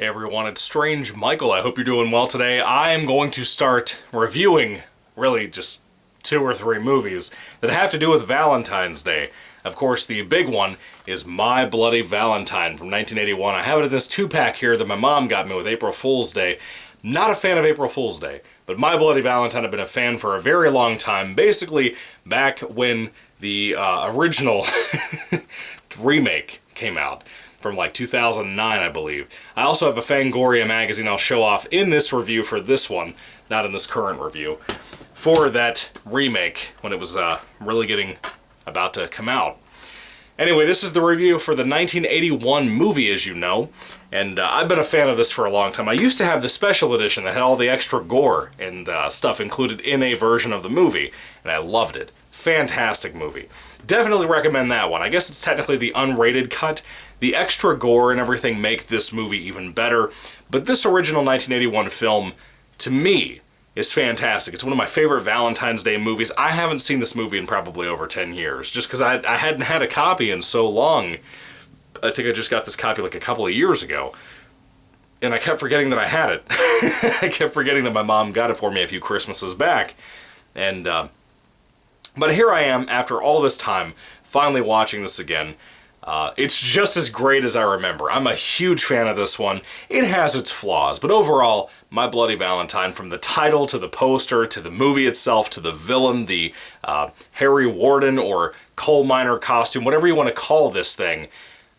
Hey everyone, it's Strange Michael. I hope you're doing well today. I am going to start reviewing, really just 2 or 3 movies that have to do with Valentine's Day. Of course, the big one is My Bloody Valentine from 1981. I have it in this 2-pack here that my mom got me with April Fool's Day. Not a fan of April Fool's Day, but My Bloody Valentine I've been a fan for a very long time. Basically, back when the original remake came out. From like 2009, I believe. I also have a Fangoria magazine I'll show off in this review for this one, not in this current review, for that remake when it was really getting about to come out. Anyway, this is the review for the 1981 movie, as you know, and I've been a fan of this for a long time. I used to have the special edition that had all the extra gore and stuff included in a version of the movie, and I loved it. Fantastic movie. Definitely recommend that one. I guess it's technically the unrated cut. The extra gore and everything make this movie even better, but this original 1981 film, to me, is fantastic. It's one of my favorite Valentine's Day movies. I haven't seen this movie in probably over 10 years, just because I hadn't had a copy in so long. I think I just got this copy like a couple of years ago, and I kept forgetting that I had it. I kept forgetting that my mom got it for me a few Christmases back, and but here I am, after all this time, finally watching this again. It's just as great as I remember. I'm a huge fan of this one. It has its flaws, but overall, My Bloody Valentine, from the title to the poster to the movie itself to the villain, the Harry Warden or coal miner costume, whatever you want to call this thing,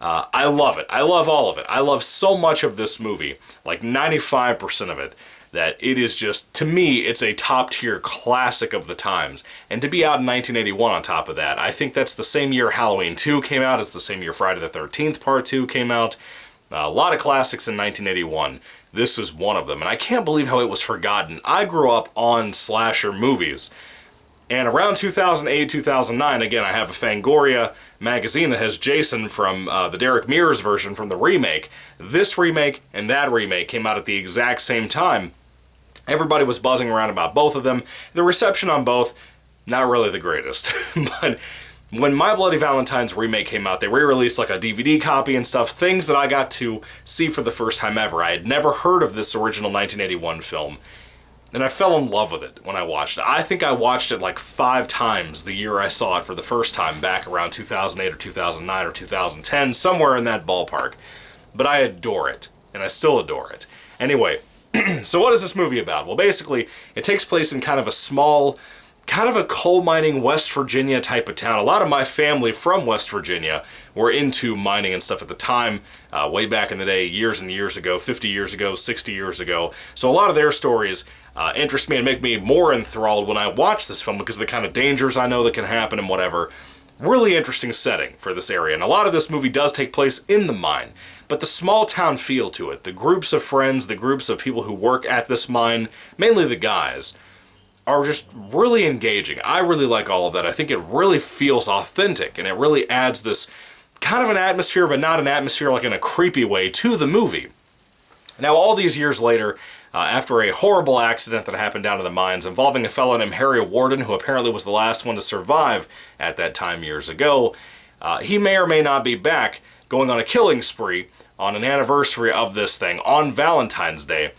I love it. I love all of it. I love so much of this movie, like 95% of it, that it is just, to me, it's a top-tier classic of the times. And to be out in 1981 on top of that, I think that's the same year Halloween 2 came out, it's the same year Friday the 13th Part 2 came out. A lot of classics in 1981. This is one of them, and I can't believe how it was forgotten. I grew up on slasher movies, and around 2008, 2009, again, I have a Fangoria magazine that has Jason from the Derek Mears version from the remake. This remake and that remake came out at the exact same time. Everybody was buzzing around about both of them. The reception on both, not really the greatest. But when My Bloody Valentine's remake came out, they re-released like a DVD copy and stuff, things that I got to see for the first time ever. I had never heard of this original 1981 film, and I fell in love with it when I watched it. I think I watched it like 5 times the year I saw it for the first time, back around 2008 or 2009 or 2010, somewhere in that ballpark. But I adore it, and I still adore it. Anyway, so what is this movie about? Well, basically, it takes place in kind of a small, kind of a coal mining West Virginia type of town. A lot of my family from West Virginia were into mining and stuff at the time, way back in the day, years and years ago, 50 years ago, 60 years ago. So a lot of their stories interest me and make me more enthralled when I watch this film because of the kind of dangers I know that can happen and whatever. Really interesting setting for this area, and a lot of this movie does take place in the mine, but the small town feel to it, the groups of friends, the groups of people who work at this mine, mainly the guys, are just really engaging. I really like all of that. I think it really feels authentic, and it really adds this kind of an atmosphere, but not an atmosphere like in a creepy way, to the movie. Now, all these years later, after a horrible accident that happened down in the mines involving a fellow named Harry Warden, who apparently was the last one to survive at that time years ago, he may or may not be back going on a killing spree on an anniversary of this thing on Valentine's Day.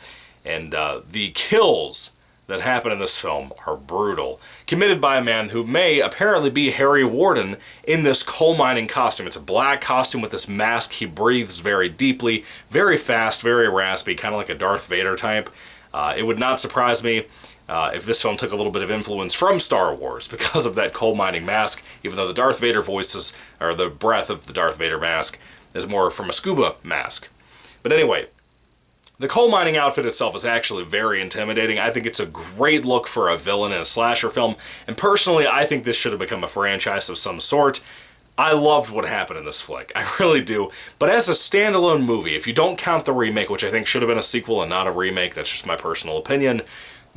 And the kills that happen in this film are brutal, committed by a man who may apparently be Harry Warden in this coal mining costume. It's a black costume with this mask. He breathes very deeply, very fast, very raspy, kind of like a Darth Vader type. It would not surprise me if this film took a little bit of influence from Star Wars because of that coal mining mask, even though the Darth Vader voices, or the breath of the Darth Vader mask, is more from a scuba mask. But anyway, the coal mining outfit itself is actually very intimidating. I think it's a great look for a villain in a slasher film, and personally, I think this should have become a franchise of some sort. I loved what happened in this flick, I really do. But as a standalone movie, if you don't count the remake, which I think should have been a sequel and not a remake, that's just my personal opinion,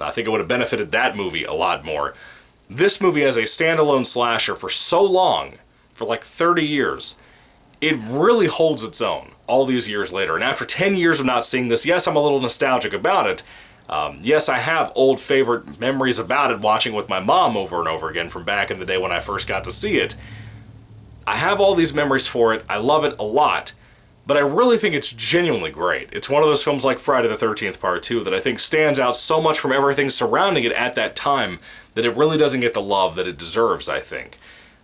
I think it would have benefited that movie a lot more. This movie as a standalone slasher for so long, for like 30 years, it really holds its own all these years later. And after 10 years of not seeing this, yes, I'm a little nostalgic about it. Yes, I have old favorite memories about it, watching with my mom over and over again from back in the day when I first got to see it. I have all these memories for it. I love it a lot. but I really think it's genuinely great. It's one of those films like Friday the 13th Part 2 that I think stands out so much from everything surrounding it at that time that it really doesn't get the love that it deserves, I think.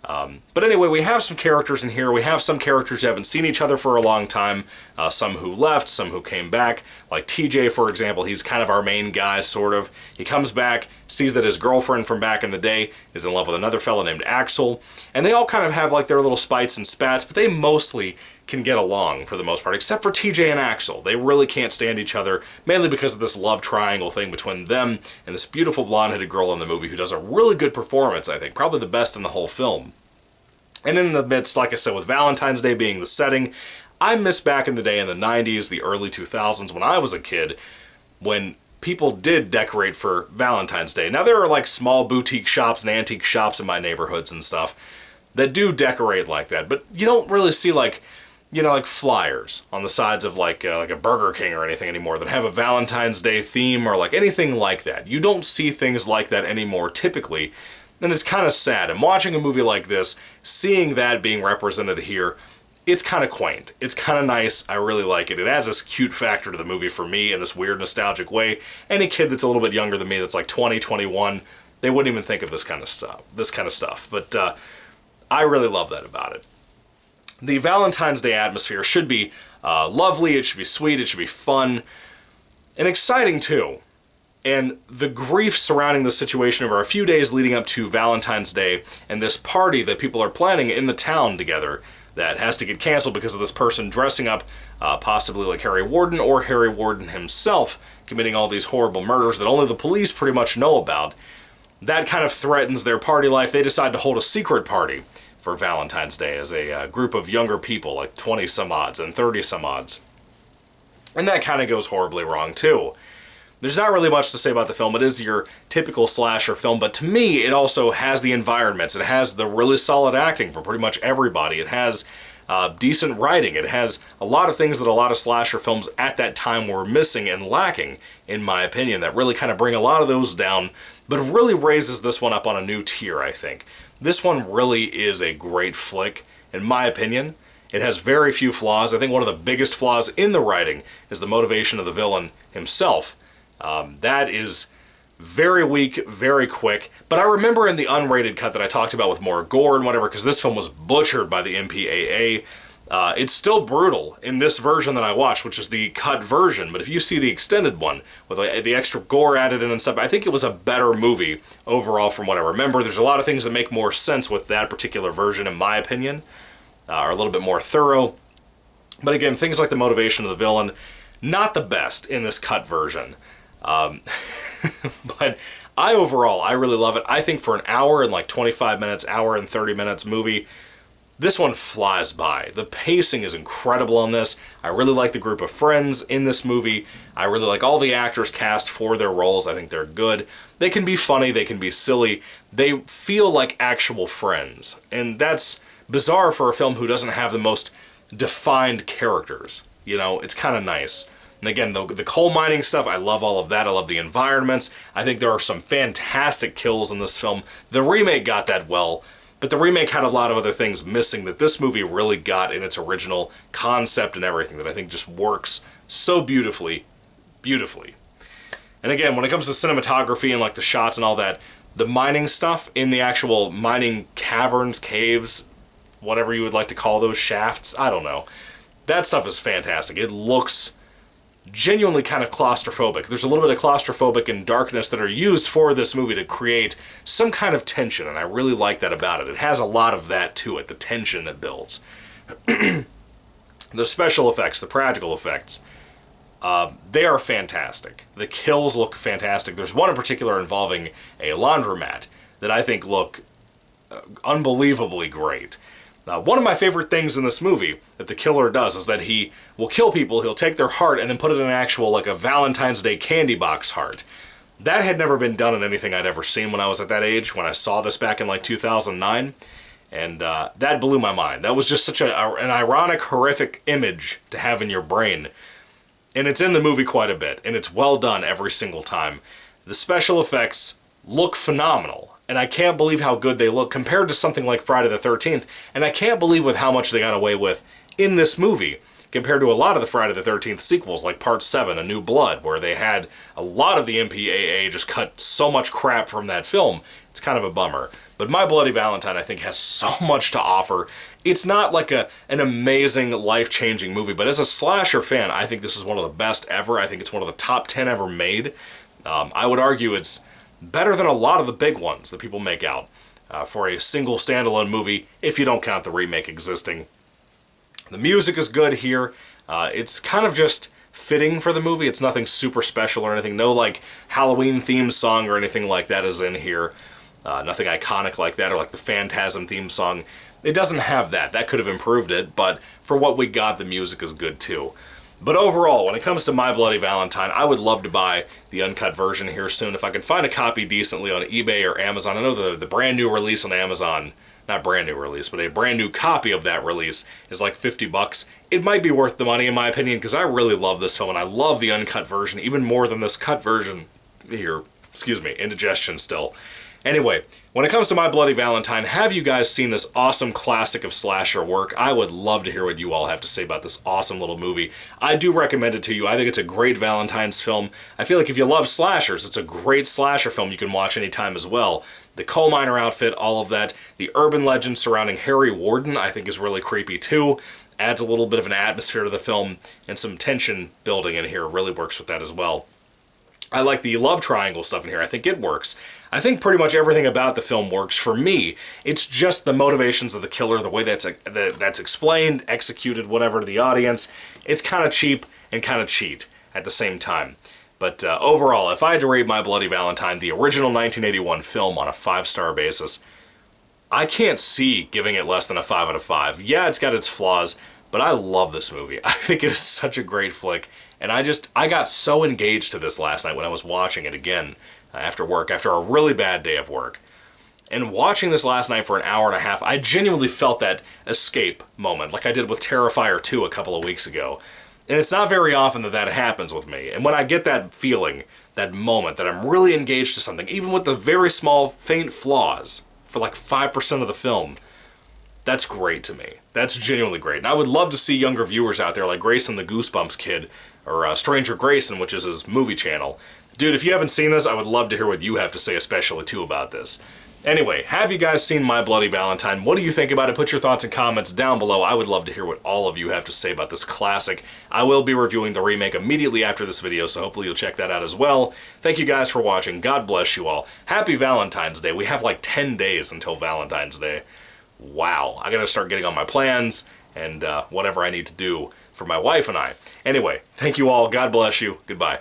But anyway, we have some characters in here. We have some characters who haven't seen each other for a long time, some who left, some who came back. Like TJ, for example, he's kind of our main guy, sort of. He comes back, sees that his girlfriend from back in the day is in love with another fellow named Axel, and they all kind of have like their little spites and spats, but they mostly can get along for the most part, except for TJ and Axel. They really can't stand each other, mainly because of this love triangle thing between them and this beautiful blonde-headed girl in the movie who does a really good performance, I think, probably the best in the whole film. And in the midst, like I said, with Valentine's Day being the setting, I miss back in the day in the 90s, the early 2000s, when I was a kid, when people did decorate for Valentine's Day. Now, there are like small boutique shops and antique shops in my neighborhoods and stuff that do decorate like that, but you don't really see like, you know, like flyers on the sides of like a Burger King or anything anymore that have a Valentine's Day theme or like anything like that. You don't see things like that anymore typically, and it's kind of sad. And watching a movie like this, seeing that being represented here, it's kind of quaint. It's kind of nice. I really like it. It has this cute factor to the movie for me in this weird nostalgic way. Any kid that's a little bit younger than me, that's like 20, 21, they wouldn't even think of this kind of stuff. But I really love that about it. The Valentine's Day atmosphere should be lovely, it should be sweet, it should be fun, and exciting too. And the grief surrounding the situation over a few days leading up to Valentine's Day and this party that people are planning in the town together that has to get canceled because of this person dressing up possibly like Harry Warden or Harry Warden himself committing all these horrible murders that only the police pretty much know about. That kind of threatens their party life. They decide to hold a secret party for Valentine's Day as a group of younger people, like 20-some-odds and 30-some-odds. And that kind of goes horribly wrong, too. There's not really much to say about the film. It is your typical slasher film, but to me, it also has the environments. It has the really solid acting for pretty much everybody. It has decent writing. It has a lot of things that a lot of slasher films at that time were missing and lacking, in my opinion, that really kind of bring a lot of those down, but really raises this one up on a new tier, I think. This one really is a great flick, in my opinion. It has very few flaws. I think one of the biggest flaws in the writing is the motivation of the villain himself. That is very weak, very quick, but I remember in the unrated cut that I talked about with more gore and whatever, because this film was butchered by the MPAA, it's still brutal in this version that I watched, which is the cut version, but if you see the extended one with the extra gore added in and stuff, I think it was a better movie overall from what I remember. There's a lot of things that make more sense with that particular version, in my opinion, are a little bit more thorough. But again, things like the motivation of the villain, not the best in this cut version. But I really love it. I think for an hour and like 25 minutes, hour and 30 minutes movie, this one flies by. The pacing is incredible on this. I really like the group of friends in this movie. I really like all the actors cast for their roles. I think they're good. They can be funny, they can be silly. They feel like actual friends. And that's bizarre for a film who doesn't have the most defined characters. You know, it's kind of nice. And again, the coal mining stuff, I love all of that. I love the environments. I think there are some fantastic kills in this film. The remake got that well, but the remake had a lot of other things missing that this movie really got in its original concept and everything that I think just works so beautifully, beautifully. And again, when it comes to cinematography and like the shots and all that, the mining stuff in the actual mining caverns, caves, whatever you would like to call those, shafts, I don't know. That stuff is fantastic. It looks genuinely kind of claustrophobic. There's a little bit of claustrophobic and darkness that are used for this movie to create some kind of tension, and I really like that about it. It has a lot of that to it, the tension that builds. The special effects, the practical effects, they are fantastic. The kills look fantastic. There's one in particular involving a laundromat that I think look unbelievably great. One of my favorite things in this movie that the killer does is that he will kill people, he'll take their heart and then put it in an actual, like a Valentine's Day candy box heart. That had never been done in anything I'd ever seen when I was at that age, when I saw this back in like 2009, and that blew my mind. That was just such an ironic, horrific image to have in your brain, and it's in the movie quite a bit, and it's well done every single time. The special effects look phenomenal. And I can't believe how good they look compared to something like Friday the 13th. And I can't believe with how much they got away with in this movie compared to a lot of the Friday the 13th sequels, like Part 7, A New Blood, where they had a lot of the MPAA just cut so much crap from that film. It's kind of a bummer. But My Bloody Valentine, I think, has so much to offer. It's not like an amazing, life-changing movie, but as a slasher fan, I think this is one of the best ever. I think it's one of the top 10 ever made. I would argue it's better than a lot of the big ones that people make out for a single standalone movie, if you don't count the remake existing. The music is good here. It's kind of just fitting for the movie. It's nothing super special or anything. No, like, Halloween theme song or anything like that is in here. Nothing iconic like that, or like the Phantasm theme song. It doesn't have that. That could have improved it, but for what we got, the music is good too. But overall, when it comes to My Bloody Valentine, I would love to buy the uncut version here soon. If I can find a copy decently on eBay or Amazon. I know the brand new release on Amazon, not brand new release, but a brand new copy of that release is like $50. It might be worth the money in my opinion, because I really love this film, and I love the uncut version even more than this cut version here. Excuse me, indigestion still. Anyway, when it comes to My Bloody Valentine, have you guys seen this awesome classic of slasher work? I would love to hear what you all have to say about this awesome little movie. I do recommend it to you. I think it's a great Valentine's film. I feel like if you love slashers, it's a great slasher film you can watch anytime as well. The coal miner outfit, all of that. The urban legend surrounding Harry Warden, I think, is really creepy too. Adds a little bit of an atmosphere to the film, and some tension building in here really works with that as well. I like the love triangle stuff in here. I think it works. I think pretty much everything about the film works for me. It's just the motivations of the killer, the way that's explained, executed, whatever, to the audience. It's kind of cheap and kind of cheat at the same time. But overall, if I had to rate My Bloody Valentine, the original 1981 film, on a 5-star basis, I can't see giving it less than a 5 out of 5. Yeah, it's got its flaws, but I love this movie. I think it is such a great flick. And I got so engaged to this last night when I was watching it again after work, after a really bad day of work. And watching this last night for an hour and a half, I genuinely felt that escape moment, like I did with Terrifier 2 a couple of weeks ago. And it's not very often that that happens with me. And when I get that feeling, that moment, that I'm really engaged to something, even with the very small, faint flaws, for like 5% of the film, that's great to me. That's genuinely great. And I would love to see younger viewers out there like Grayson the Goosebumps Kid, or Stranger Grayson, which is his movie channel. Dude, if you haven't seen this, I would love to hear what you have to say especially too about this. Anyway, have you guys seen My Bloody Valentine? What do you think about it? Put your thoughts and comments down below. I would love to hear what all of you have to say about this classic. I will be reviewing the remake immediately after this video, so hopefully you'll check that out as well. Thank you guys for watching. God bless you all. Happy Valentine's Day. We have like 10 days until Valentine's Day. Wow. I gotta start getting on my plans and whatever I need to do for my wife and I. Anyway, thank you all. God bless you. Goodbye.